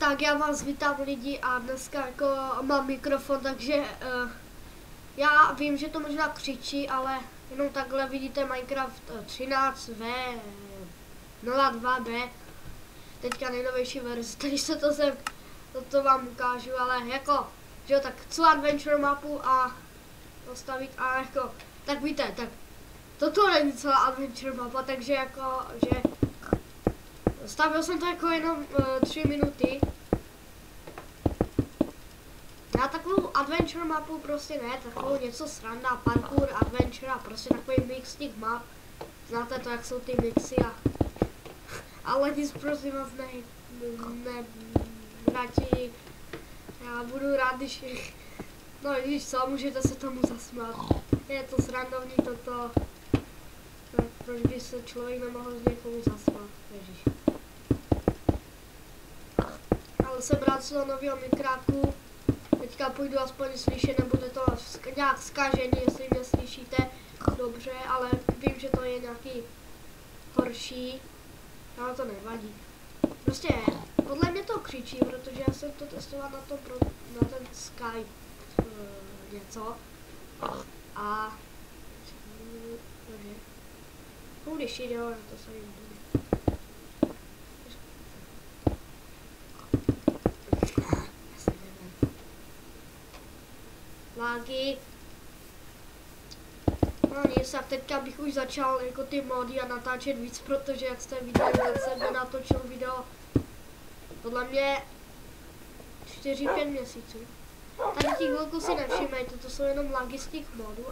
Tak já vás vítám lidi a dneska jako mám mikrofon, takže já vím, že to možná křičí, ale jenom takhle vidíte Minecraft 13v 02b, teďka nejnovější verze, takže se to vám ukážu, ale jako, že jo, tak celou adventure mapu a postavit a jako, tak víte, tak toto není celá adventure mapa, takže jako, že stavil jsem to jako jenom 3 minuty. Já takovou adventure mapu prostě ne, takovou něco sranda, parkour, adventure a prostě takový mix těch map. Znáte to, jak jsou ty mixy ale nic prosím vás radši, já budu rád, když, no víš co, můžete se tomu zasmát. Je to srandovní toto, tak proč by se člověk nemohl z někomu zasmát, ježiš. Ale jsem rád z toho nového mikráku. Teďka půjdu aspoň slyšet, nebude to nějak zkažený, jestli mě slyšíte dobře, ale vím, že to je nějaký horší, ale to nevadí. Prostě podle mě to křičí, protože já jsem to testoval na ten Skype něco a holy shit, jo, to se jim bude. Lágy. No nic, a teďka bych už začal jako ty mody a natáčet víc, protože jak jste viděli, tak jsem natočil video podle mě 4-5 měsíců. Tady těch velkou si nevšimejte, to jsou jenom lagy z těch modů,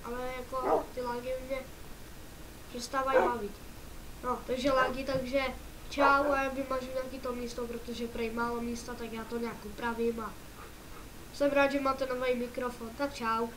ale jako ty lagy mě přestávají bavit. No, takže lagy, takže čau a já vymažu nějaký to místo, protože prej málo místa, tak já to nějak upravím a jsem rád, že máte nový mikrofon, tak čau.